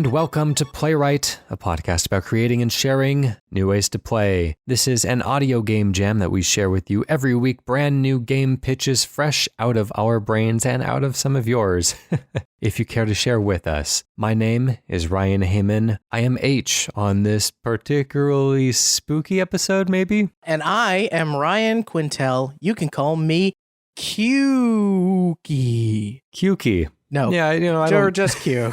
and welcome to Playwright, a podcast about creating and sharing new ways to play. This is an audio game jam that we share with you every week, brand new game pitches fresh out of our brains and out of some of yours. If you care to share with us. My name is Ryan Hamann. I am H on this particularly spooky episode, maybe? And I am Ryan Quintal. You can call me Q-key. Q-key. No. Yeah, I or don't... just Q.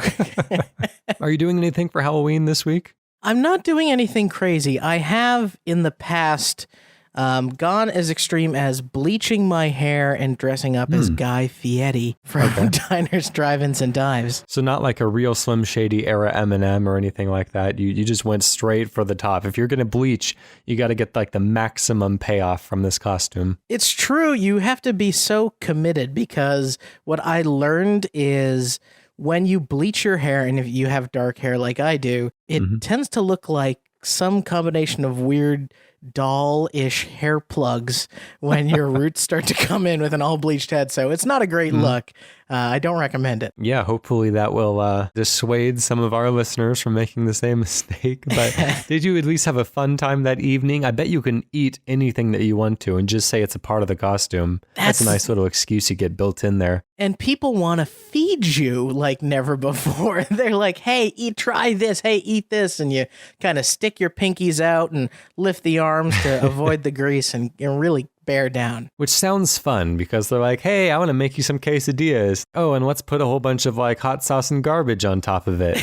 Are you doing anything for Halloween this week? I'm not doing anything crazy. I have in the past gone as extreme as bleaching my hair and dressing up as Guy Fieri from Diners, Drive-Ins, and Dives. So not like a real Slim Shady era Eminem or anything like that. You just went straight for the top. If you're going to bleach, you got to get like the maximum payoff from this costume. It's true. You have to be so committed because what I learned is when you bleach your hair, and if you have dark hair like I do, it tends to look like some combination of weird doll-ish hair plugs when your roots start to come in with an all-bleached head. So it's not a great look. I don't recommend it. Yeah, hopefully that will dissuade some of our listeners from making the same mistake. But did you at least have a fun time that evening? I bet you can eat anything that you want to and just say it's a part of the costume. That's a nice little excuse you get built in there. And people want to feed you like never before. They're like, hey, try this. Hey, eat this. And you kind of stick your pinkies out and lift the arms to avoid the grease and really bear down. Which sounds fun because they're like, hey, I want to make you some quesadillas. Oh, and let's put a whole bunch of like hot sauce and garbage on top of it.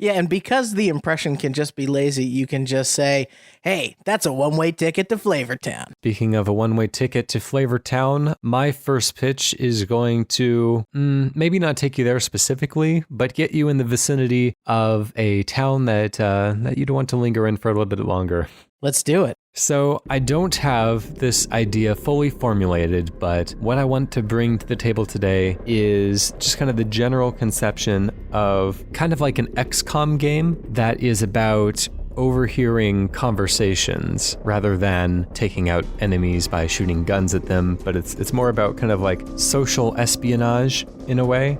Yeah, and because the impression can just be lazy, you can just say, hey, that's a one-way ticket to Flavortown. Speaking of a one-way ticket to Flavortown, my first pitch is going to maybe not take you there specifically, but get you in the vicinity of a town that you'd want to linger in for a little bit longer. Let's do it. So I don't have this idea fully formulated, but what I want to bring to the table today is just kind of the general conception of kind of like an XCOM game that is about overhearing conversations rather than taking out enemies by shooting guns at them, but it's more about kind of like social espionage in a way.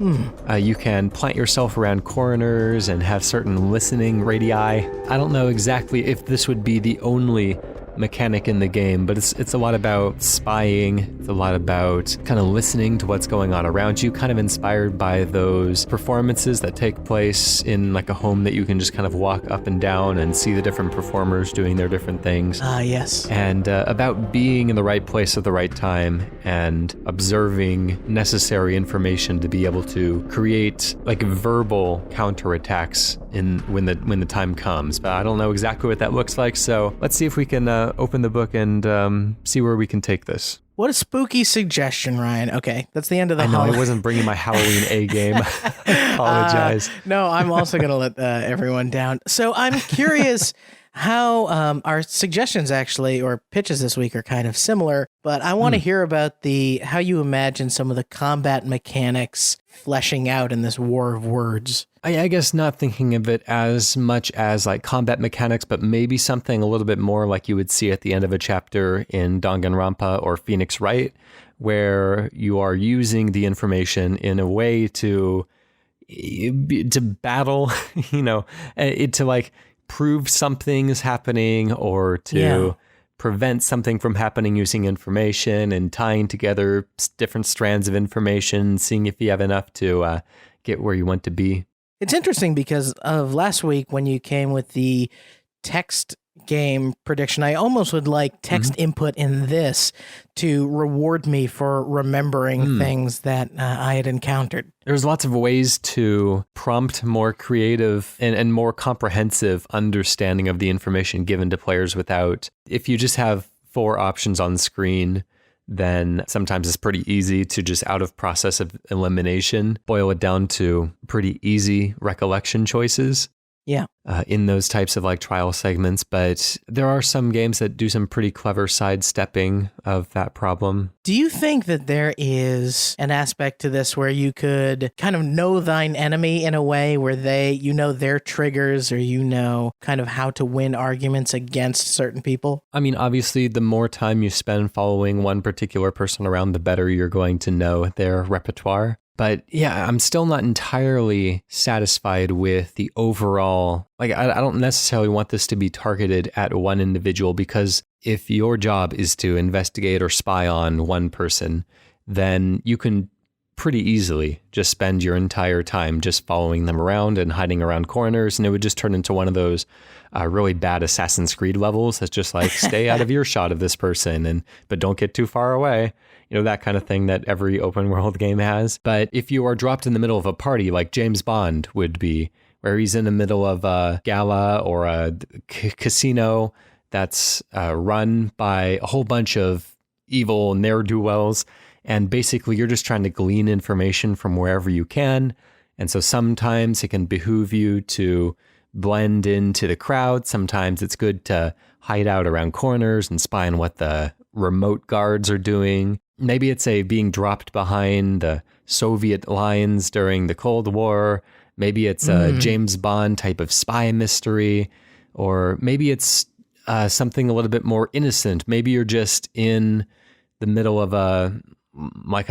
You can plant yourself around corners and have certain listening radii. I don't know exactly if this would be the only mechanic in the game, but it's a lot about spying. It's a lot about kind of listening to what's going on around you, kind of inspired by those performances that take place in like a home that you can just kind of walk up and down and see the different performers doing their different things. Yes. And about being in the right place at the right time and observing necessary information to be able to create like verbal counterattacks when the time comes. But I don't know exactly what that looks like, so let's see if we can open the book and see where we can take this. What a spooky suggestion, Ryan. Okay, that's the end of the I know, I wasn't bringing my Halloween A game. I apologize. No, I'm also going to let everyone down. So I'm curious how our suggestions actually, or pitches this week, are kind of similar, but I want to hear about how you imagine some of the combat mechanics fleshing out in this war of words. I guess not thinking of it as much as like combat mechanics, but maybe something a little bit more like you would see at the end of a chapter in Danganronpa or Phoenix Wright, where you are using the information in a way to battle, to like prove something is happening or to prevent something from happening using information and tying together different strands of information, seeing if you have enough to get where you want to be. It's interesting because of last week when you came with the text game prediction, I almost would like text input in this to reward me for remembering things that I had encountered. There's lots of ways to prompt more creative and more comprehensive understanding of the information given to players without, if you just have 4 options on the screen, then sometimes it's pretty easy to just out of process of elimination, boil it down to pretty easy recollection choices. Yeah. In those types of like trial segments, but there are some games that do some pretty clever sidestepping of that problem. Do you think that there is an aspect to this where you could kind of know thine enemy in a way where their triggers, or kind of how to win arguments against certain people? I mean, obviously, the more time you spend following one particular person around, the better you're going to know their repertoire. But yeah, I'm still not entirely satisfied with the overall, like I don't necessarily want this to be targeted at one individual, because if your job is to investigate or spy on one person, then you can pretty easily just spend your entire time just following them around and hiding around corners, and it would just turn into one of those really bad Assassin's Creed levels that's just like, stay out of earshot of this person, but don't get too far away. You know, that kind of thing that every open world game has. But if you are dropped in the middle of a party like James Bond would be, where he's in the middle of a gala or a casino that's run by a whole bunch of evil ne'er-do-wells, and basically you're just trying to glean information from wherever you can. And so sometimes it can behoove you to blend into the crowd. Sometimes it's good to hide out around corners and spy on what the remote guards are doing. Maybe it's being dropped behind the Soviet lines during the Cold War. Maybe it's a James Bond type of spy mystery, or maybe it's something a little bit more innocent. Maybe you're just in the middle of a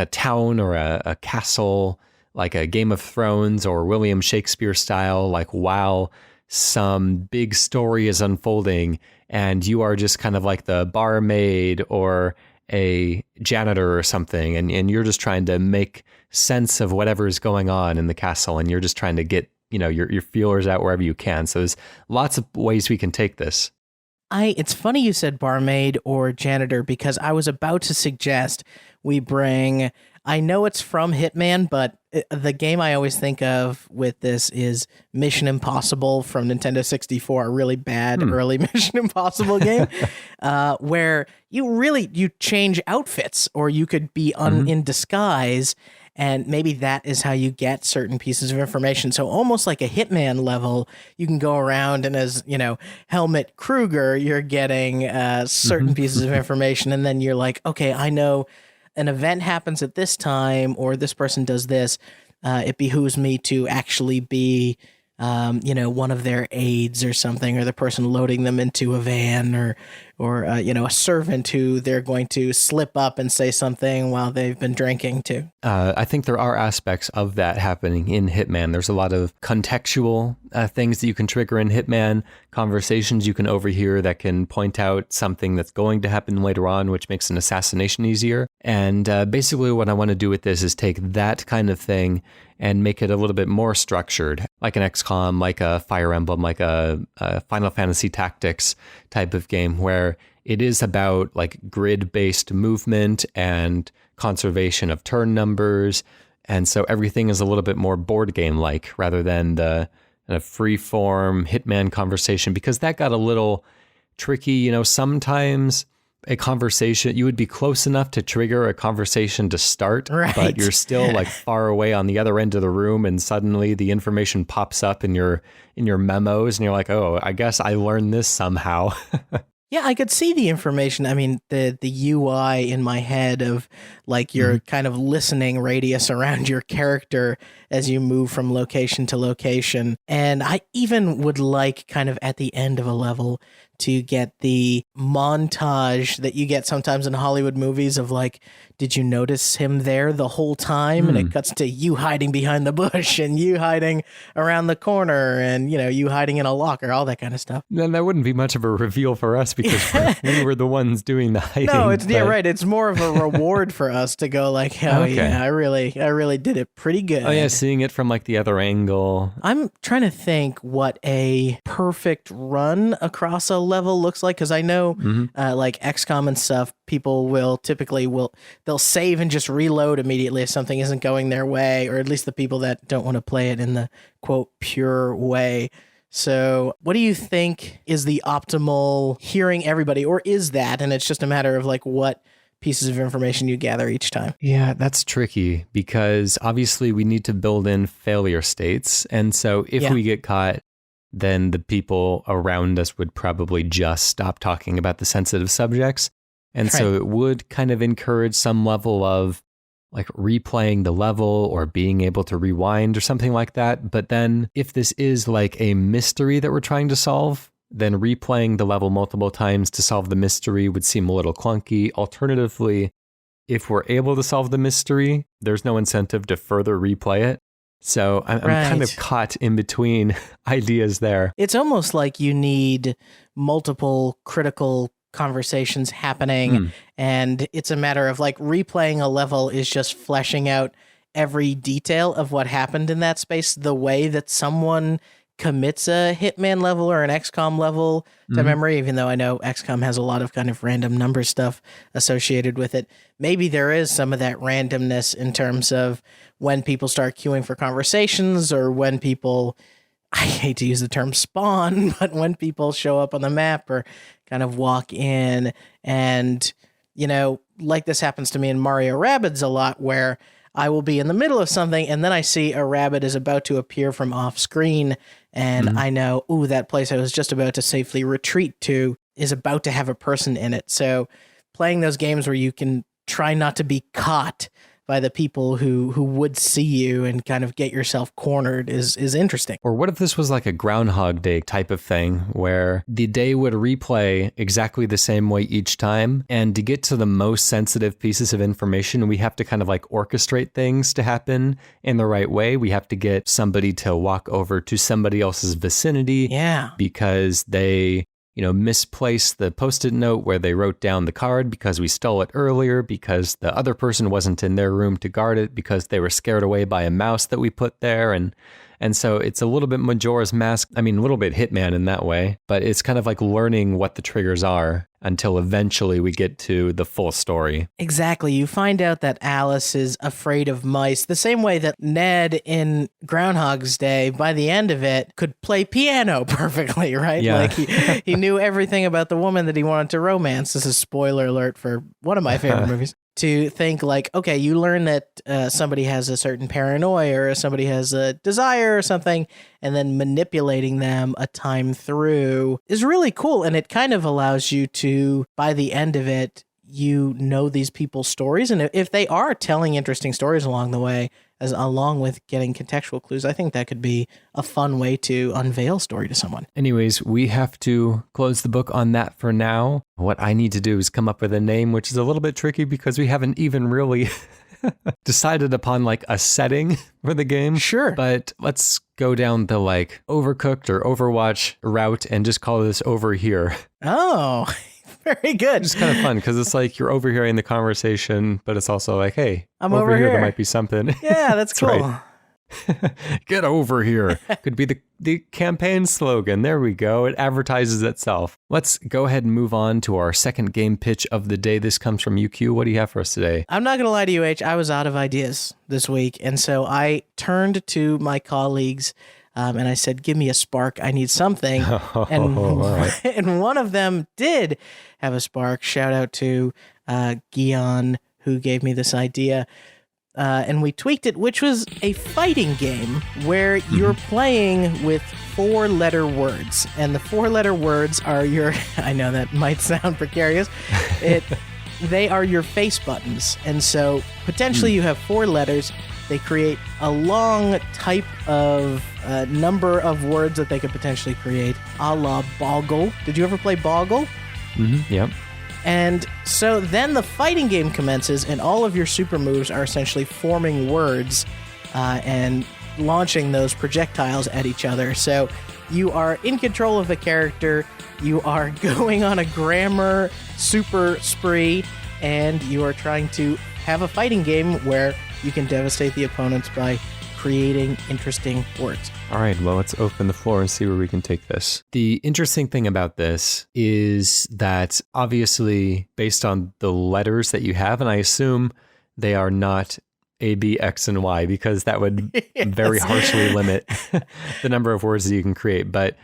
town or a castle, like a Game of Thrones or William Shakespeare style, like while some big story is unfolding, and you are just kind of like the barmaid or a janitor or something, and you're just trying to make sense of whatever is going on in the castle, and you're just trying to get, you know, your feelers out wherever you can. So there's lots of ways we can take this. It's funny you said barmaid or janitor, because I was about to suggest we bring, I know it's from Hitman, but the game I always think of with this is Mission Impossible from Nintendo 64, a really bad early Mission Impossible game, where you change outfits, or you could be in disguise, and maybe that is how you get certain pieces of information. So almost like a Hitman level, you can go around, and as, you know, Helmut Kruger, you're getting certain pieces of information, and then you're like, okay, I know an event happens at this time, or this person does this. It behooves me to actually be, one of their aides or something, or the person loading them into a van, or a servant who they're going to slip up and say something while they've been drinking to. I think there are aspects of that happening in Hitman. There's a lot of contextual things that you can trigger in Hitman, conversations you can overhear that can point out something that's going to happen later on, which makes an assassination easier. And basically what I want to do with this is take that kind of thing and make it a little bit more structured, like an XCOM, like a Fire Emblem, like a Final Fantasy Tactics type of game, where it is about like grid-based movement and conservation of turn numbers. And so everything is a little bit more board game-like, rather than the kind of free-form Hitman conversation, because that got a little tricky. You know, sometimes a conversation, you would be close enough to trigger a conversation to start, right, but you're still like far away on the other end of the room, and suddenly the information pops up in your memos, and you're like, oh, I guess I learned this somehow. Yeah, I could see the information. I mean, the UI in my head of like your kind of listening radius around your character as you move from location to location. And I even would like kind of at the end of a level to get the montage that you get sometimes in Hollywood movies of like, did you notice him there the whole time? And it cuts to you hiding behind the bush, and you hiding around the corner, and, you know, you hiding in a locker, all that kind of stuff. Then that wouldn't be much of a reveal for us, because we were the ones doing the hiding. No, yeah, right. It's more of a reward for us to go like, oh okay, yeah, I really did it pretty good. Oh yeah, seeing it from like the other angle. I'm trying to think what a perfect run across a level looks like, because I know like XCOM and stuff, people will typically they'll save and just reload immediately if something isn't going their way, or at least the people that don't want to play it in the quote pure way. So what do you think is the optimal hearing everybody, or is that, and it's just a matter of like what pieces of information you gather each time? Yeah, that's tricky, because obviously we need to build in failure states. And so if we get caught, then the people around us would probably just stop talking about the sensitive subjects. And so it would kind of encourage some level of like replaying the level or being able to rewind or something like that. But then if this is like a mystery that we're trying to solve, then replaying the level multiple times to solve the mystery would seem a little clunky. Alternatively, if we're able to solve the mystery, there's no incentive to further replay it. So I'm kind of caught in between ideas there. It's almost like you need multiple critical conversations happening, and it's a matter of like replaying a level is just fleshing out every detail of what happened in that space, the way that someone commits a Hitman level or an XCOM level to memory, even though I know XCOM has a lot of kind of random number stuff associated with it. Maybe there is some of that randomness in terms of when people start queuing for conversations, or when people, I hate to use the term spawn, but when people show up on the map or kind of walk in. And, you know, like this happens to me in Mario Rabbids a lot, where I will be in the middle of something and then I see a rabbit is about to appear from off screen, and I know, ooh, that place I was just about to safely retreat to is about to have a person in it. So playing those games where you can try not to be caught by the people who would see you and kind of get yourself cornered is interesting. Or what if this was like a Groundhog Day type of thing, where the day would replay exactly the same way each time, and to get to the most sensitive pieces of information, we have to kind of like orchestrate things to happen in the right way. We have to get somebody to walk over to somebody else's vicinity because they, you know, misplaced the Post-it note where they wrote down the card because we stole it earlier, because the other person wasn't in their room to guard it, because they were scared away by a mouse that we put there. And so it's a little bit Majora's Mask. I mean, a little bit Hitman in that way, but it's kind of like learning what the triggers are until eventually we get to the full story. Exactly. You find out that Alice is afraid of mice, the same way that Ned in Groundhog's Day, by the end of it, could play piano perfectly, right? Yeah. Like he knew everything about the woman that he wanted to romance. This is spoiler alert for one of my favorite movies. To think like, okay, you learn that somebody has a certain paranoia or somebody has a desire or something, and then manipulating them a time through is really cool. And it kind of allows you to, by the end of it, you know these people's stories. And if they are telling interesting stories along the way, along with getting contextual clues, I think that could be a fun way to unveil story to someone. Anyways, we have to close the book on that for now. What I need to do is come up with a name, which is a little bit tricky because we haven't even really decided upon like a setting for the game. Sure. But let's go down the like Overcooked or Overwatch route and just call this Overhear. Oh, very good. It's kind of fun because it's like you're overhearing the conversation, but it's also like, hey, I'm over here. There might be something. Yeah, that's cool. Right. Get over here. Could be the campaign slogan. There we go. It advertises itself. Let's go ahead and move on to our second game pitch of the day. This comes from UQ. What do you have for us today? I'm not going to lie to you, H. I was out of ideas this week, and so I turned to my colleagues and I said, give me a spark. I need something. And one of them did have a spark. Shout out to Guion, who gave me this idea. And we tweaked it, which was a fighting game where you're playing with 4-letter words. And the 4-letter words are your, I know that might sound precarious, they are your face buttons. And so potentially you have 4 letters. They create a long type of number of words that they could potentially create, a la Boggle. Did you ever play Boggle? Mm-hmm. Yep. And so then the fighting game commences, and all of your super moves are essentially forming words and launching those projectiles at each other. So you are in control of the character, you are going on a grammar super spree, and you are trying to have a fighting game where you can devastate the opponents by creating interesting words. All right, well, let's open the floor and see where we can take this. The interesting thing about this is that obviously based on the letters that you have, and I assume they are not A, B, X, and Y, because that would very harshly limit the number of words that you can create. But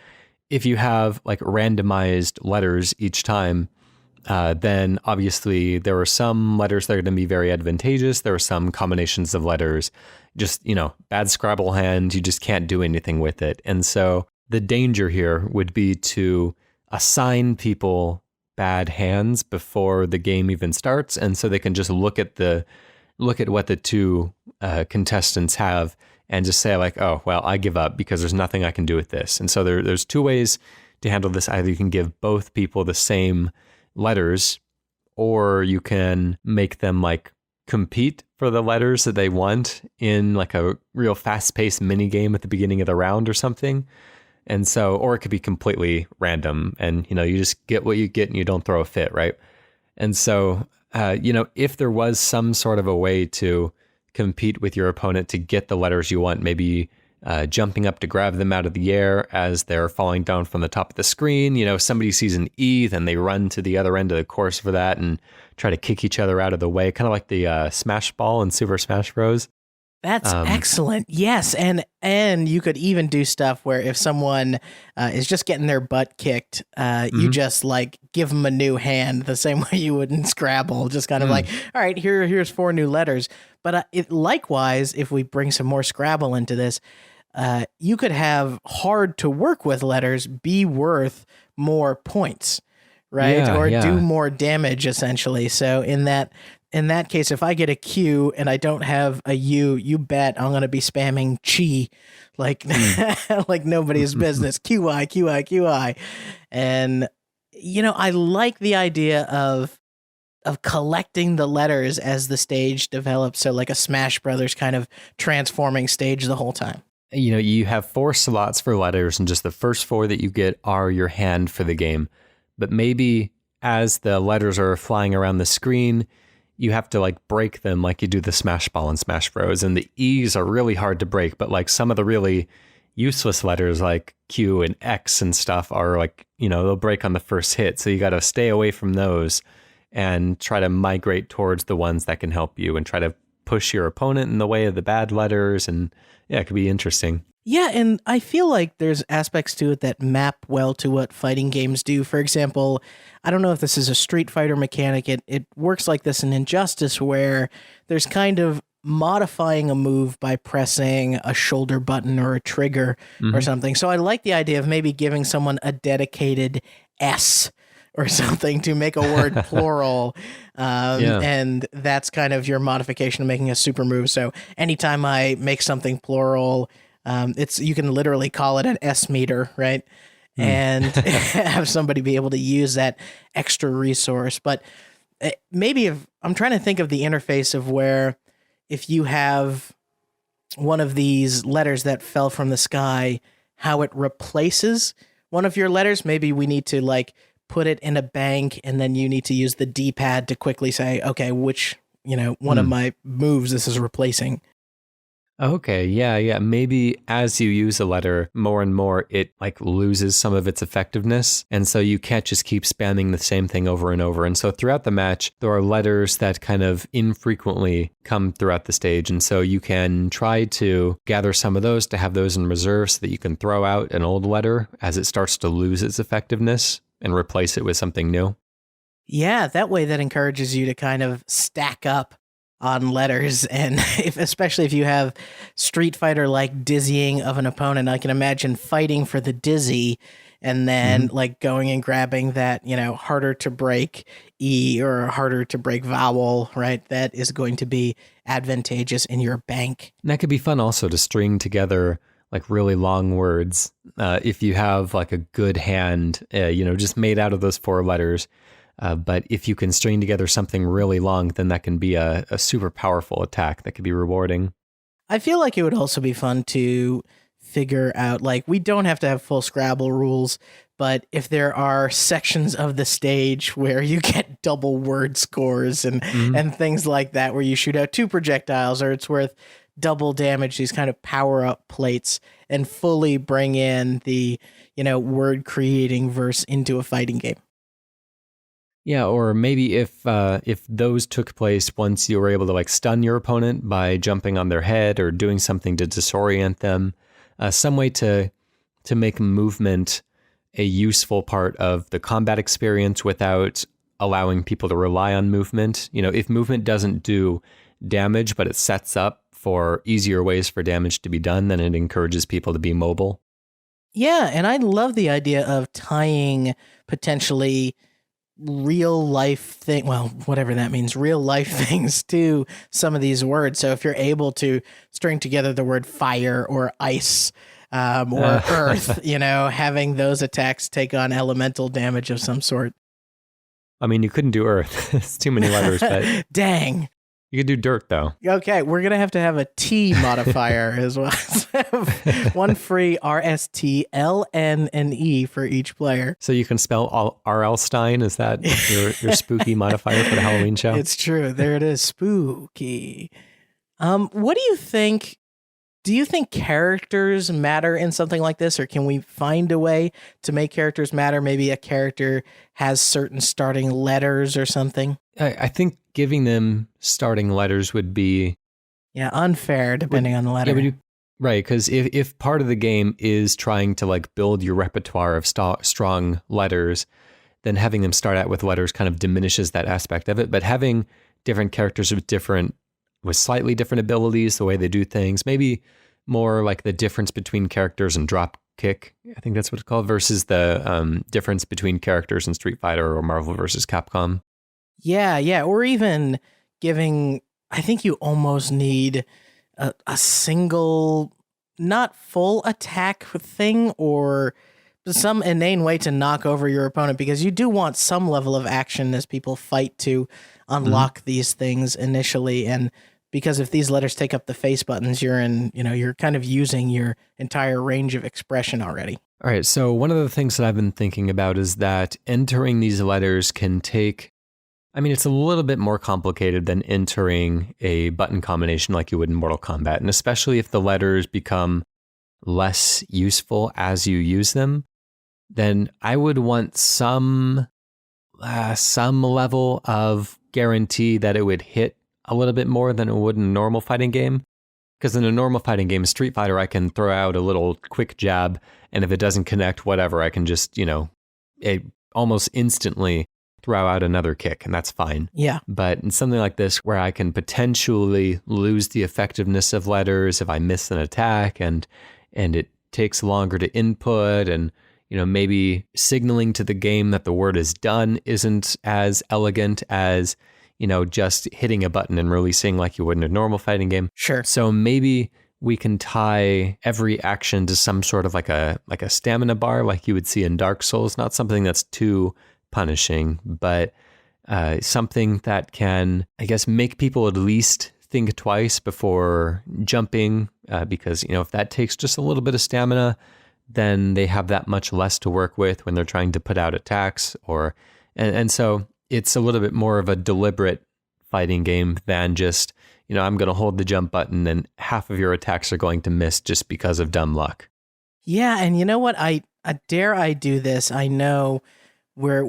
if you have like randomized letters each time, then obviously there are some letters that are going to be very advantageous. There are some combinations of letters, just, you know, bad Scrabble hand, you just can't do anything with it. And so the danger here would be to assign people bad hands before the game even starts. And so they can just look at what the two contestants have and just say like, oh, well, I give up because there's nothing I can do with this. And so there's 2 ways to handle this. Either you can give both people the same letters, or you can make them like compete for the letters that they want in like a real fast-paced mini game at the beginning of the round or something. And so, or it could be completely random and, you just get what you get and you don't throw a fit, right? And so, if there was some sort of a way to compete with your opponent to get the letters you want, maybe jumping up to grab them out of the air as they're falling down from the top of the screen. Somebody sees an E, then they run to the other end of the course for that and try to kick each other out of the way, kind of like the Smash Ball in Super Smash Bros. That's excellent. Yes, and you could even do stuff where if someone is just getting their butt kicked, you just like give them a new hand the same way you would in Scrabble, just kind of like, all right, here's 4 new letters. But likewise, if we bring some more Scrabble into this, you could have hard to work with letters be worth more points, right? Do more damage essentially. So in that case, if I get a Q and I don't have a U, you bet I'm going to be spamming chi like like nobody's business. QI, QI, QI. And, I like the idea of collecting the letters as the stage develops. So like a Smash Brothers kind of transforming stage the whole time. You have 4 slots for letters, and just the first 4 that you get are your hand for the game. But maybe as the letters are flying around the screen, you have to like break them like you do the Smash Ball and Smash Bros. And the E's are really hard to break, but like some of the really useless letters like Q and X and stuff are like, they'll break on the first hit. So you got to stay away from those and try to migrate towards the ones that can help you and try to push your opponent in the way of the bad letters. And yeah, it could be interesting. Yeah, and I feel like there's aspects to it that map well to what fighting games do. For example, I don't know if this is a Street Fighter mechanic. It works like this in Injustice, where there's kind of modifying a move by pressing a shoulder button or a trigger or something. So I like the idea of maybe giving someone a dedicated S or something to make a word plural. And that's kind of your modification of making a super move. So anytime I make something plural, you can literally call it an S meter, right? And have somebody be able to use that extra resource. But maybe if I'm trying to think of the interface of where if you have one of these letters that fell from the sky, how it replaces one of your letters, maybe we need to like put it in a bank and then you need to use the D-pad to quickly say, okay, which, one of my moves this is replacing. Okay, yeah. Maybe as you use a letter more and more, it like loses some of its effectiveness. And so you can't just keep spamming the same thing over and over. And so throughout the match, there are letters that kind of infrequently come throughout the stage. And so you can try to gather some of those to have those in reserve so that you can throw out an old letter as it starts to lose its effectiveness and replace it with something new. Yeah, that way that encourages you to kind of stack up on letters, and especially if you have Street Fighter like dizzying of an opponent, I can imagine fighting for the dizzy and then like going and grabbing that, harder to break E or harder to break vowel, right? That is going to be advantageous in your bank. And that could be fun also to string together like really long words. If you have like a good hand, just made out of those 4 letters. But if you can string together something really long, then that can be a super powerful attack that could be rewarding. I feel like it would also be fun to figure out, like, we don't have to have full Scrabble rules, but if there are sections of the stage where you get double word scores and things like that, where you shoot out 2 projectiles or it's worth double damage, these kind of power-up plates, and fully bring in the, word creating verse into a fighting game. Yeah, or maybe if those took place once you were able to like stun your opponent by jumping on their head or doing something to disorient them, some way to make movement a useful part of the combat experience without allowing people to rely on movement. If movement doesn't do damage, but it sets up for easier ways for damage to be done, then it encourages people to be mobile. Yeah, and I love the idea of tying potentially real life whatever that means, real life things to some of these words. So if you're able to string together the word fire or ice or earth, having those attacks take on elemental damage of some sort. I mean, you couldn't do Earth. It's too many letters, but Dang. you could do dirt, though. Okay, we're going to have a T modifier as well. One free RST, LN, and E for each player. So you can spell R.L. Stein? Is that your spooky modifier for the Halloween show? It's true. There it is. Spooky. What do you think? Do you think characters matter in something like this, or can we find a way to make characters matter? Maybe a character has certain starting letters or something? I think giving them starting letters would be... Yeah, unfair depending on the letter. Yeah, right, because if part of the game is trying to like build your repertoire of strong letters, then having them start out with letters kind of diminishes that aspect of it. But having different characters with slightly different abilities, the way they do things, maybe more like the difference between characters and drop kick, I think that's what it's called, versus the difference between characters in Street Fighter or Marvel versus Capcom. Yeah, or even giving, I think you almost need a single, not full attack thing or some inane way to knock over your opponent, because you do want some level of action as people fight to unlock these things initially. And because if these letters take up the face buttons, you're kind of using your entire range of expression already. All right, so one of the things that I've been thinking about is that entering these letters can take, I mean, it's a little bit more complicated than entering a button combination like you would in Mortal Kombat, and especially if the letters become less useful as you use them, then I would want some level of guarantee that it would hit a little bit more than it would in a normal fighting game. Because in a normal fighting game, Street Fighter, I can throw out a little quick jab, and if it doesn't connect, whatever, I can just, almost instantly throw out another kick, and that's fine. Yeah. But in something like this, where I can potentially lose the effectiveness of letters if I miss an attack, and it takes longer to input, and maybe signaling to the game that the word is done isn't as elegant as just hitting a button and releasing like you would in a normal fighting game. Sure. So maybe we can tie every action to some sort of like a stamina bar, like you would see in Dark Souls. Not something that's too punishing, but something that can, I guess, make people at least think twice before jumping, because if that takes just a little bit of stamina, then they have that much less to work with when they're trying to put out attacks, and so it's a little bit more of a deliberate fighting game than just, I'm going to hold the jump button and half of your attacks are going to miss just because of dumb luck. Yeah, and you know what? I dare I do this. I know we're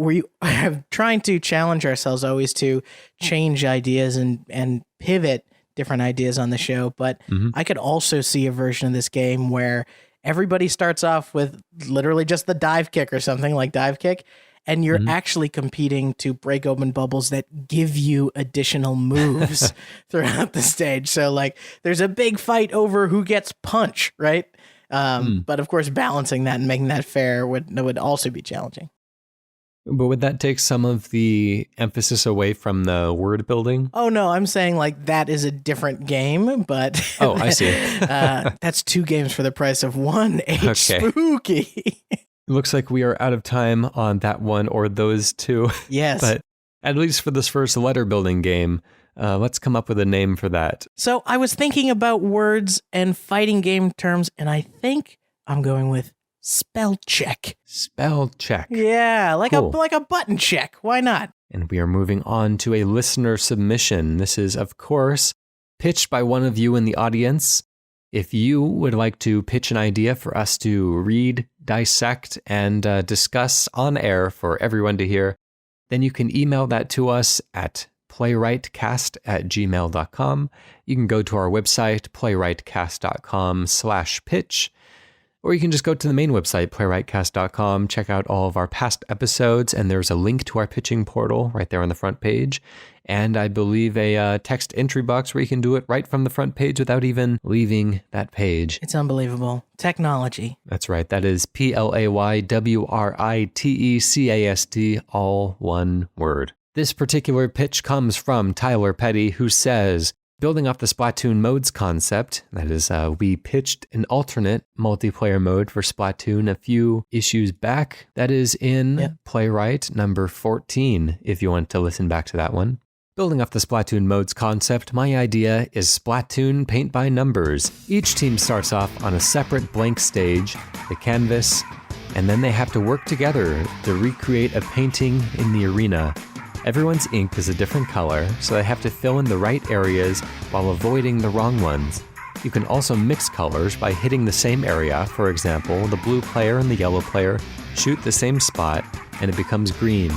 trying to challenge ourselves always to change ideas and pivot different ideas on the show, but I could also see a version of this game where everybody starts off with literally just the dive kick or something like dive kick, and you're actually competing to break open bubbles that give you additional moves throughout the stage. So like there's a big fight over who gets punch, right? But of course, balancing that and making that fair would also be challenging. But would that take some of the emphasis away from the word building? Oh, no, I'm saying like that is a different game, but... Oh, I see. That's 2 games for the price of 1. Okay. Spooky. It looks like we are out of time on that one or those 2. Yes. But at least for this first letter building game, let's come up with a name for that. So I was thinking about words and fighting game terms, and I think I'm going with SpellCheck. SpellCheck. Yeah, like cool. like a button check. Why not? And we are moving on to a listener submission. This is, of course, pitched by one of you in the audience. If you would like to pitch an idea for us to read, dissect, and discuss on air for everyone to hear, then you can email that to us at playwrightcast@gmail.com. You can go to our website, playwrightcast.com/pitch, or you can just go to the main website, playwrightcast.com, check out all of our past episodes, and there's a link to our pitching portal right there on the front page. And I believe a text entry box where you can do it right from the front page without even leaving that page. It's unbelievable. Technology. That's right. That is PLAYWRITECAST, all one word. This particular pitch comes from Tyler Petty, who says, Building off the Splatoon modes concept, that is, we pitched an alternate multiplayer mode for Splatoon a few issues back. That is in Playwright number 14, if you want to listen back to that one. Building off the Splatoon modes concept, my idea is Splatoon paint by numbers. Each team starts off on a separate blank stage, the canvas, and then they have to work together to recreate a painting in the arena. Everyone's ink is a different color, so they have to fill in the right areas while avoiding the wrong ones. You can also mix colors by hitting the same area. For example, the blue player and the yellow player shoot the same spot, and it becomes green.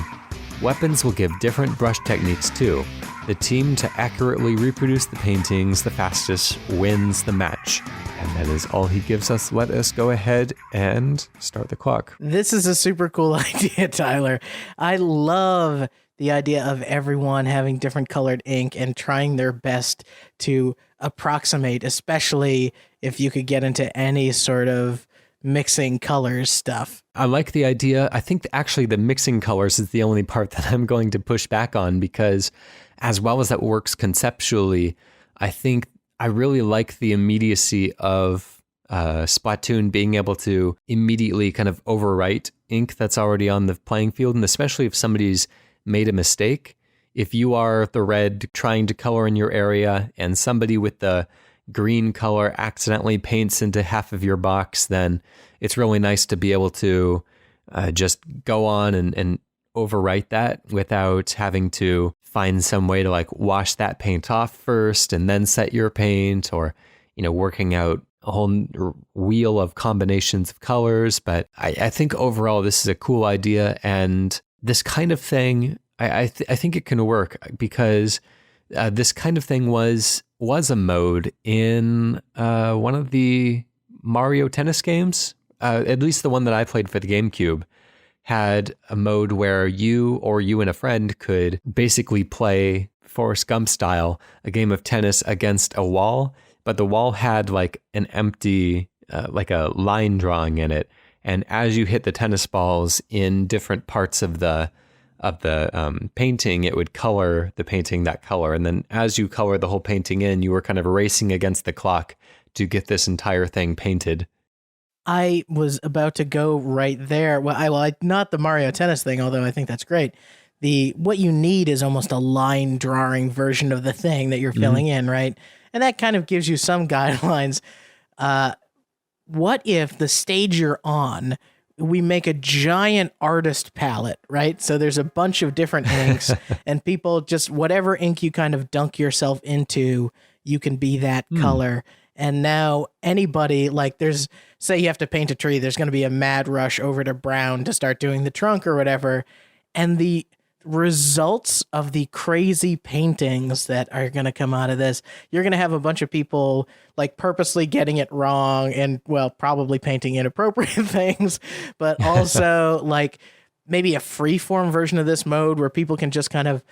Weapons will give different brush techniques too. The team to accurately reproduce the paintings the fastest wins the match. And that is all he gives us. Let us go ahead and start the clock. This is a super cool idea, Tyler. I love the idea of everyone having different colored ink and trying their best to approximate, especially if you could get into any sort of mixing colors stuff. I like the idea. I think actually the mixing colors is the only part that I'm going to push back on, because as well as that works conceptually, I think I really like the immediacy of Splatoon being able to immediately kind of overwrite ink that's already on the playing field, and especially if somebody's made a mistake. If you are the red trying to color in your area and somebody with the green color accidentally paints into half of your box, then it's really nice to be able to just go on and overwrite that without having to find some way to like wash that paint off first and then set your paint, or, you know, working out a whole wheel of combinations of colors. But I think overall this is a cool idea, and this kind of thing, I think it can work, because this kind of thing was a mode in one of the Mario Tennis games, at least the one that I played for the GameCube, had a mode where you and a friend could basically play Forrest Gump style, a game of tennis against a wall, but the wall had like an empty, like a line drawing in it. And as you hit the tennis balls in different parts of the painting, it would color the painting that color. And then as you color the whole painting in, you were kind of racing against the clock to get this entire thing painted. I was about to go right there. Well, not the Mario Tennis thing, although I think that's great. What you need is almost a line drawing version of the thing that you're filling in, right? And that kind of gives you some guidelines. What if the stage you're on, we make a giant artist palette, right? So there's a bunch of different inks, and people just, whatever ink you kind of dunk yourself into, you can be that color. And now anybody, like say you have to paint a tree, there's going to be a mad rush over to brown to start doing the trunk or whatever. And the results of the crazy paintings that are going to come out of this, you're going to have a bunch of people like purposely getting it wrong and, well, probably painting inappropriate things, but also like maybe a freeform version of this mode where people can just kind of,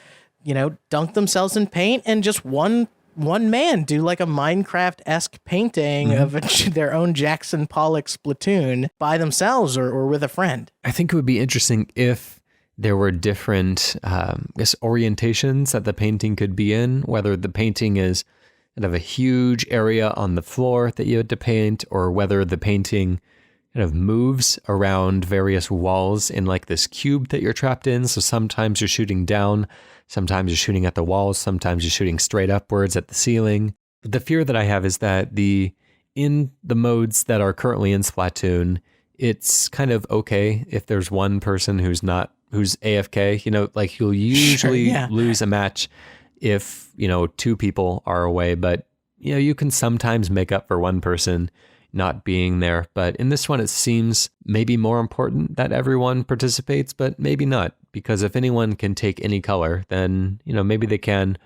you know, dunk themselves in paint and just one man do like a Minecraft-esque painting of their own Jackson Pollock Splatoon by themselves or with a friend. I think it would be interesting if there were different orientations that the painting could be in, whether the painting is kind of a huge area on the floor that you had to paint, or whether the painting kind of moves around various walls in like this cube that you're trapped in. So sometimes you're shooting down, sometimes you're shooting at the walls, sometimes you're shooting straight upwards at the ceiling. But the fear that I have is that in the modes that are currently in Splatoon, it's kind of okay if there's one person who's AFK, you know, like you'll usually lose a match if, you know, two people are away, but, you know, you can sometimes make up for one person not being there. But in this one, it seems maybe more important that everyone participates, but maybe not, because if anyone can take any color, then, you know, maybe they can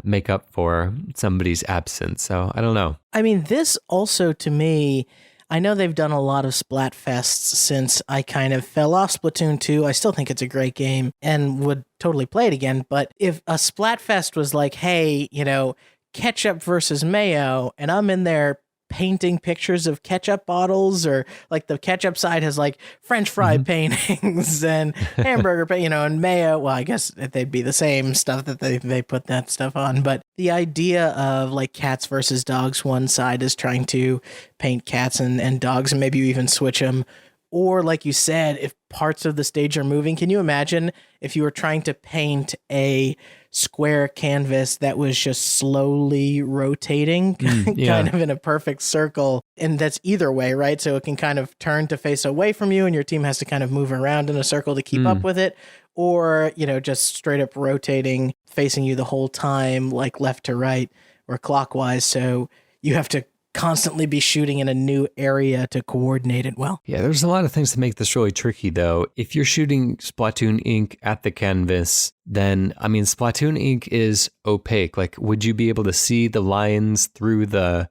make up for somebody's absence. So I don't know. I mean, this also to me, I know they've done a lot of Splatfests since I kind of fell off Splatoon 2. I still think it's a great game and would totally play it again. But if a Splatfest was like, hey, you know, ketchup versus mayo, and I'm in there painting pictures of ketchup bottles, or like the ketchup side has like French fry paintings and hamburger, and mayo. Well, I guess they'd be the same stuff that they put that stuff on. But the idea of like cats versus dogs, one side is trying to paint cats and dogs, and maybe you even switch them. Or like you said, if parts of the stage are moving, can you imagine if you were trying to paint a square canvas that was just slowly rotating kind of in a perfect circle, and that's either way, right? So it can kind of turn to face away from you and your team has to kind of move around in a circle to keep up with it, or, just straight up rotating, facing you the whole time, like left to right or clockwise. So you have to constantly be shooting in a new area to coordinate it well. Yeah, there's a lot of things that make this really tricky, though. If you're shooting Splatoon ink at the canvas, then, Splatoon ink is opaque. Like, would you be able to see the lines through the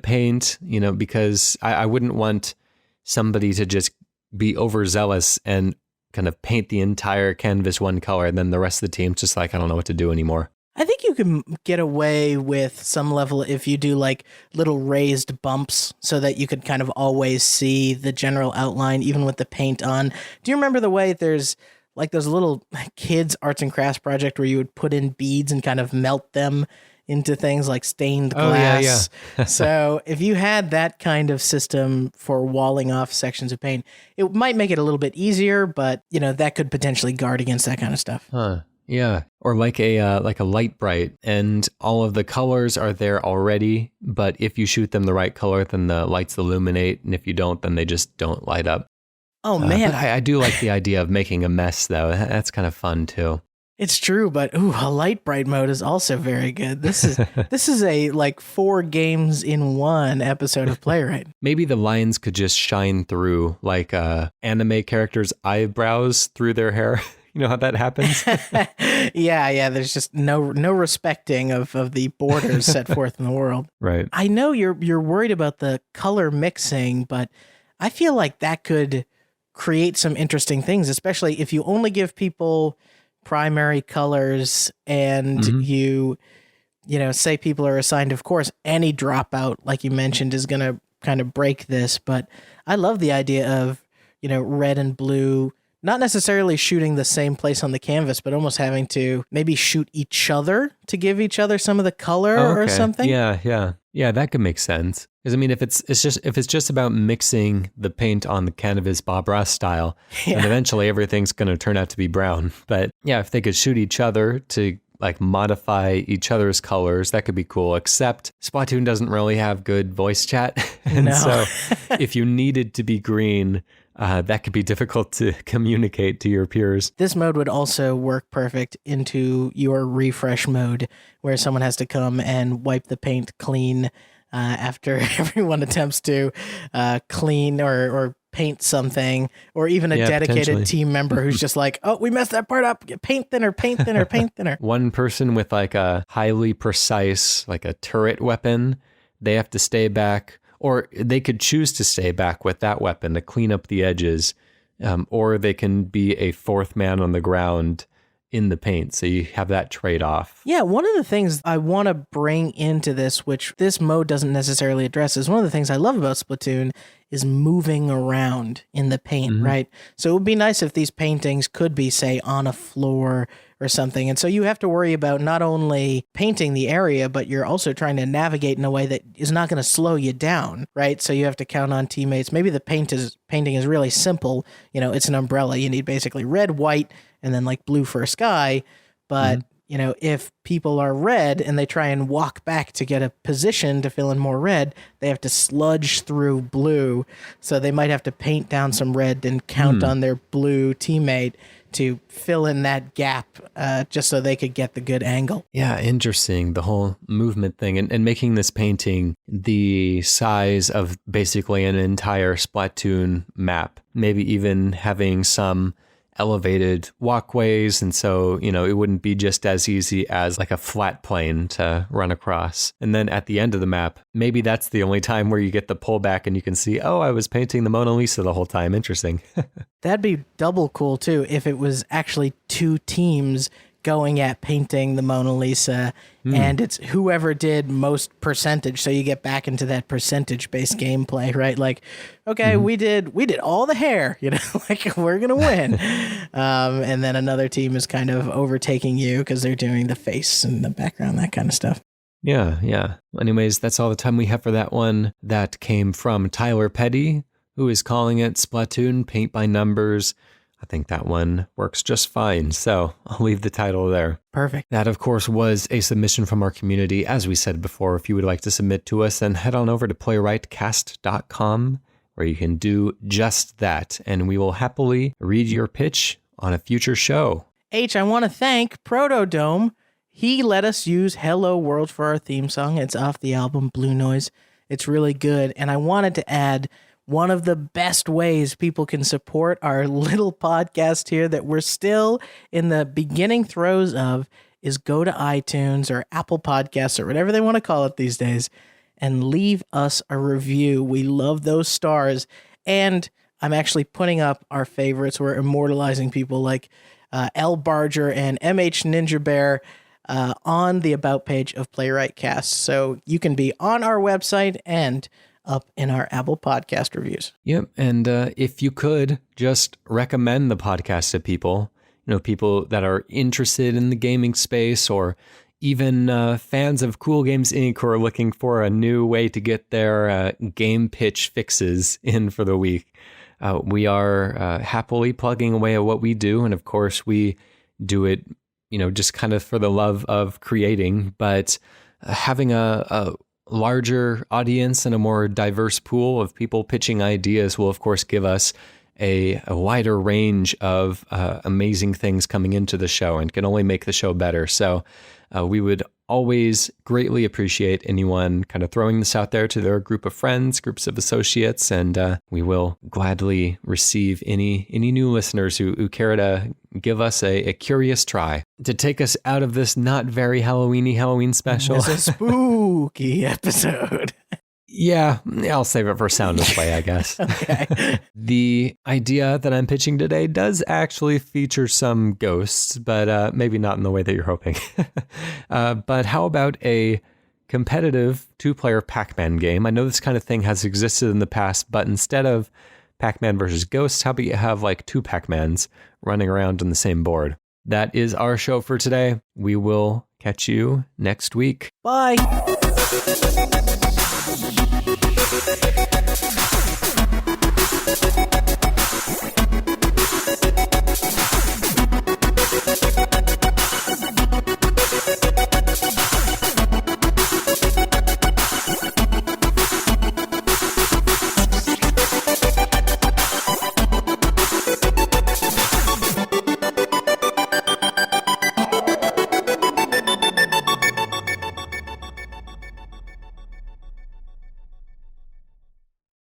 paint? Because I wouldn't want somebody to just be overzealous and kind of paint the entire canvas one color, and then the rest of the team's just like, I don't know what to do anymore. I think you can get away with some level if you do like little raised bumps so that you could kind of always see the general outline, even with the paint on. Do you remember the way there's like those little kids arts and crafts project where you would put in beads and kind of melt them into things like stained glass? Oh, yeah. So if you had that kind of system for walling off sections of paint, it might make it a little bit easier, but that could potentially guard against that kind of stuff. Huh. Yeah, or like a light bright, and all of the colors are there already, but if you shoot them the right color, then the lights illuminate, and if you don't, then they just don't light up. Oh, man. But I do like the idea of making a mess, though. That's kind of fun, too. It's true, but a light bright mode is also very good. This is a like 4 games in 1 episode of Playwright. Maybe the lines could just shine through, like anime characters' eyebrows through their hair. You know how that happens? Yeah. There's just no respecting of the borders set forth in the world. Right. I know you're worried about the color mixing, but I feel like that could create some interesting things, especially if you only give people primary colors and you say people are assigned, of course, any dropout, like you mentioned, is going to kind of break this. But I love the idea of, red and blue, not necessarily shooting the same place on the canvas, but almost having to maybe shoot each other to give each other some of the color or something. Yeah, that could make sense. Because if it's just about mixing the paint on the canvas Bob Ross style, then eventually everything's going to turn out to be brown. But yeah, if they could shoot each other to like modify each other's colors, that could be cool. Except Splatoon doesn't really have good voice chat, and so if you needed to be green, that could be difficult to communicate to your peers. This mode would also work perfect into your refresh mode, where someone has to come and wipe the paint clean after everyone attempts to clean or paint something, or even a dedicated team member who's just like, oh, we messed that part up. Paint thinner, paint thinner, paint thinner. One person with like a highly precise, like a turret weapon, they have to stay back. Or they could choose to stay back with that weapon to clean up the edges, or they can be a 4th man on the ground in the paint. So you have that trade-off. Yeah, one of the things I want to bring into this, which this mode doesn't necessarily address, is one of the things I love about Splatoon is moving around in the paint, right? So it would be nice if these paintings could be, say, on a floor or something. And so you have to worry about not only painting the area, but you're also trying to navigate in a way that is not going to slow you down, right? So you have to count on teammates. Maybe the painting is really simple. It's an umbrella. You need basically red, white, and then like blue for a sky. But, if people are red and they try and walk back to get a position to fill in more red, they have to sludge through blue. So they might have to paint down some red and count on their blue teammate to fill in that gap just so they could get the good angle. Yeah, interesting. The whole movement thing and making this painting the size of basically an entire Splatoon map. Maybe even having some elevated walkways, and so it wouldn't be just as easy as like a flat plane to run across. And then at the end of the map, maybe that's the only time where you get the pullback and you can see, oh, I was painting the Mona Lisa the whole time. Interesting. That'd be double cool too if it was actually 2 teams going at painting the Mona Lisa, and it's whoever did most percentage. So you get back into that percentage-based gameplay, right? Like, okay, we did all the hair, like we're gonna win, and then another team is kind of overtaking you because they're doing the face and the background, that kind of stuff. Yeah. Anyways, that's all the time we have for that one. That came from Tyler Petty, who is calling it Splatoon Paint by Numbers. I think that one works just fine, so I'll leave the title there. Perfect. That, of course, was a submission from our community. As we said before, if you would like to submit to us, then head on over to playwrightcast.com, where you can do just that, and we will happily read your pitch on a future show. I want to thank PROTODOME. He let us use Hello World for our theme song. It's off the album Blue Noise. It's really good, and I wanted to add one of the best ways people can support our little podcast here that we're still in the beginning throes of is go to iTunes or Apple Podcasts or whatever they want to call it these days and leave us a review. We love those stars. And I'm actually putting up our favorites. We're immortalizing people like L. Barger and MH Ninja Bear on the About page of Playwright Cast. So you can be on our website and up in our Apple Podcast reviews. Yep, and if you could, just recommend the podcast to people, people that are interested in the gaming space or even fans of Cool Games Inc. who are looking for a new way to get their game pitch fixes in for the week. We are happily plugging away at what we do, and of course we do it, just kind of for the love of creating, but having a larger audience and a more diverse pool of people pitching ideas will, of course, give us a wider range of amazing things coming into the show and can only make the show better. So we would always greatly appreciate anyone kind of throwing this out there to their group of friends, groups of associates, and we will gladly receive any new listeners who care to give us a curious try. To take us out of this not very Halloween special. It's a spooky episode. Yeah, I'll save it for sound display, I guess. Okay. The idea that I'm pitching today does actually feature some ghosts, but maybe not in the way that you're hoping. But how about a competitive 2-player Pac-Man game? I know this kind of thing has existed in the past, but instead of Pac-Man versus Ghosts, how about you have like 2 Pac-Mans running around on the same board? That is our show for today. We will catch you next week. Bye.